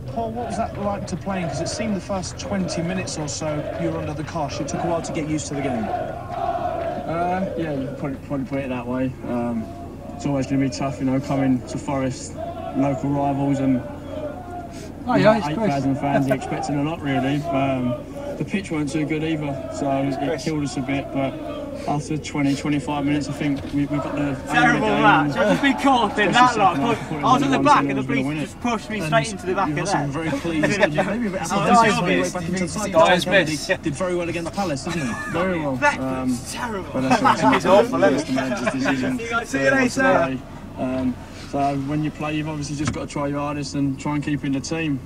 Paul, what was that like to playing? Because it seemed the first 20 minutes or so you were under the cosh. It took a while to get used to the game. Yeah, you could probably put it that way. It's always going to be tough, you know, coming to Forest, local rivals, and 8,000 fans, you're expecting a lot, really. The pitch weren't too good either, so it killed us a bit, but after 20-25 minutes, I think we got the terrible match. I've just been caught in that lot. I was at the back and the police just pushed me straight into the back of that. I'm very pleased. Maybe a bit Dyer's miss. Did very well against Palace, didn't he? Very well. That's terrible. It's awful, isn't it? See you later. So when you play, you've obviously just got to try your hardest and try and keep in the team.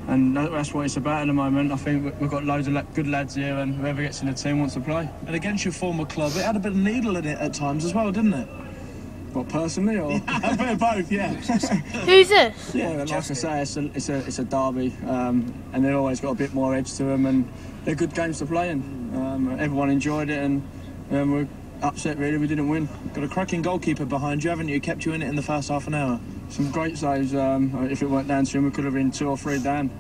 And that's what it's about at the moment. I think we've got loads of good lads here, and whoever gets in the team wants to play. And against your former club, it had a bit of needle in it at times as well, didn't it? What, personally, or? A bit of both, yeah. Who's this? Yeah, like I say, it's a derby, and they've always got a bit more edge to them, and they're good games to play in. Everyone enjoyed it, and we're upset really we didn't win. Got a cracking goalkeeper behind you, haven't you? Kept you in it in the first half an hour. Some great saves. If it went down to him, we could have been 2 or 3 down.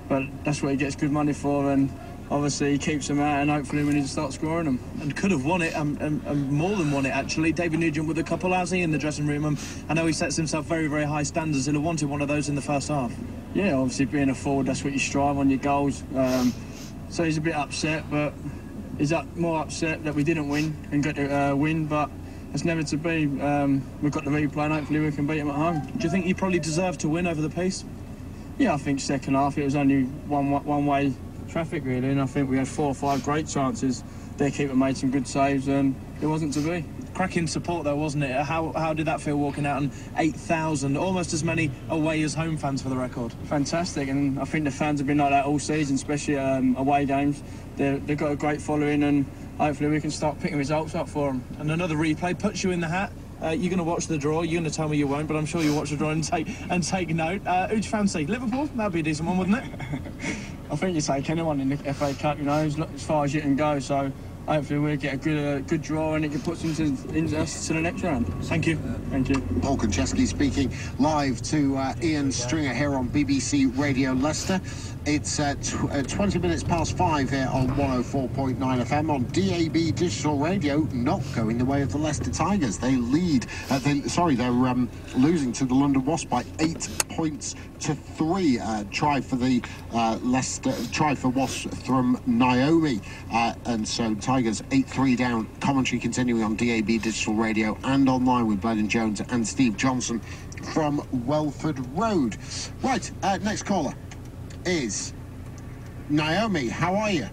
But that's what he gets good money for, and obviously he keeps them out, and hopefully we need to start scoring them. And could have won it, and more than won it actually. David Nugent with a couple, has he, in the dressing room? And I know he sets himself very, very high standards. He'll have wanted one of those in the first half. Yeah, obviously being a forward, that's what you strive on, your goals. So he's a bit upset, but he's more upset that we didn't win and got to win, but it's never to be. We've got the replay, and hopefully we can beat them at home. Do you think you probably deserved to win over the pace? Yeah, I think second half it was only one-way traffic really, and I think we had 4 or 5 great chances. Their keeper made some good saves, and it wasn't to be. Cracking support though, wasn't it? How did that feel walking out on 8,000, almost as many away as home fans for the record? Fantastic, and I think the fans have been like that all season, especially away games. They've got a great following, and hopefully we can start picking results up for them. And another replay puts you in the hat. You're going to watch the draw. You're going to tell me you won't, but I'm sure you'll watch the draw and take note. Who'd you fancy? Liverpool? That'd be a decent one, wouldn't it? I think you take anyone in the FA Cup, you know, as far as you can go. So hopefully we'll get a good draw, and it can put us into the next round. Thank you. Thank you. Paul Konchesky speaking live to Ian Stringer here on BBC Radio Leicester. It's 20 minutes past 5 here on 104.9 FM on DAB Digital Radio, not going the way of the Leicester Tigers. They lead, they're losing to the London Wasps by 8 points to 3. Try for Wasps from Naomi. And so Tigers 8-3 down. Commentary continuing on DAB Digital Radio and online with Blenheim Jones and Steve Johnson from Welford Road. Right, next caller is Naomi. How are you?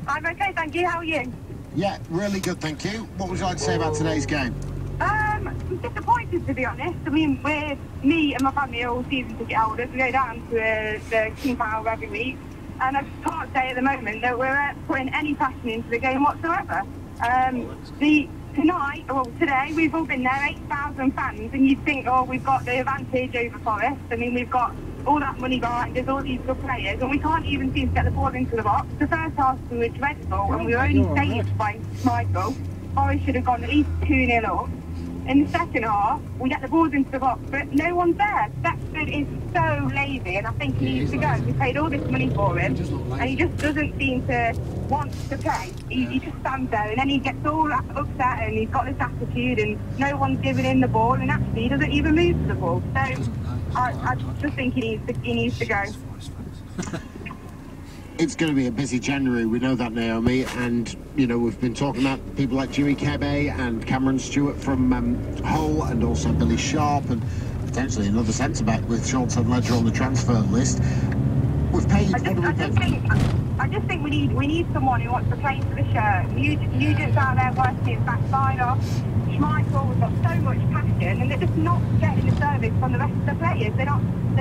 I'm okay, thank you. How are you? Yeah, really good, thank you. What would you like to say about today's game? I'm disappointed, to be honest. I mean, me and my family are all season ticket holders. We go down to the King Power every week, and I can't say at the moment that we're putting any passion into the game whatsoever. Today, we've all been there, 8,000 fans, and you'd think, oh, we've got the advantage over Forest. I mean, we've got all that money behind us, all these good players, and we can't even seem to get the ball into the box. The first half we were dreadful, and we were only saved by Michael. Forest should have gone at least 2-0 up. In the second half, we get the balls into the box, but no one's there. Beckford is so lazy, and I think he needs to go. We paid all this money for him, and he just doesn't seem to want to play. He just stands there, and then he gets all upset, and he's got this attitude, and no one's giving him the ball, and actually he doesn't even move to the ball. So I just think he needs to go. It's going to be a busy January, we know that, Naomi, and you know we've been talking about people like Jimmy Kebe and Cameron Stewart from Hull, and also Billy Sharp, and potentially another centre-back with Sean Ledger on the transfer list. We've paid. I just think we need someone who wants to play for the shirt. Nugent's out there working his backside off. Schmeichel has got so much passion, and they're just not getting the service from the rest of the players. They're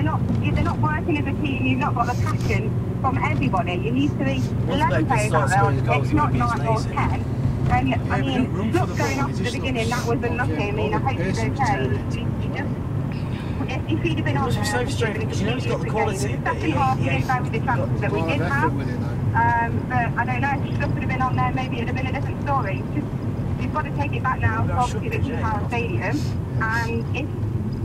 not working as a team. You've not got the passion from everybody. You need to be 11 players out there on the pitch, not 9 or 10. And I mean, look, going off at the beginning, that was unlucky. I mean, I hope he's okay. If he'd have been on there, he's got the quality. The second half, he didn't have the chances that we did have. But I don't know, if he just would have been on there, maybe it'd have been a different story. Just, we've got to take it back now to obviously the King Power Stadium. And if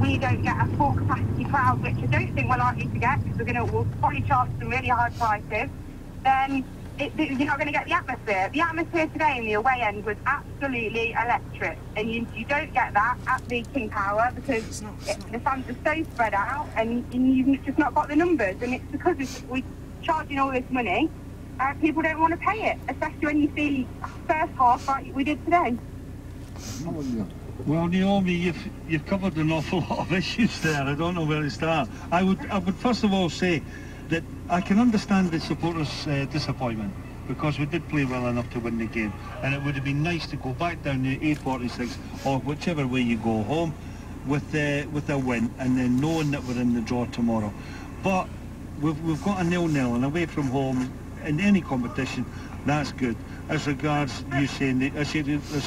we don't get a full capacity crowd, which I don't think we're likely to get because we'll probably charge some really high prices, then you're not going to get the atmosphere. The atmosphere today in the away end was absolutely electric, and you don't get that at the King Power because the fans are so spread out, and you've just not got the numbers. And it's because we're charging all this money, people don't want to pay it, especially when you see first half like we did today. Well, Naomi, you've covered an awful lot of issues there. I don't know where to start. I would first of all say that I can understand the supporters' disappointment because we did play well enough to win the game, and it would have been nice to go back down to A46 or whichever way you go home with a win, and then knowing that we're in the draw tomorrow. But we've got a 0-0 and away from home in any competition. That's good. As regards you saying, as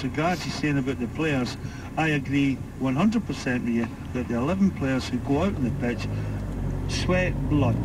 regards you saying about the players, I agree 100% with you that the 11 players who go out on the pitch sweat blood.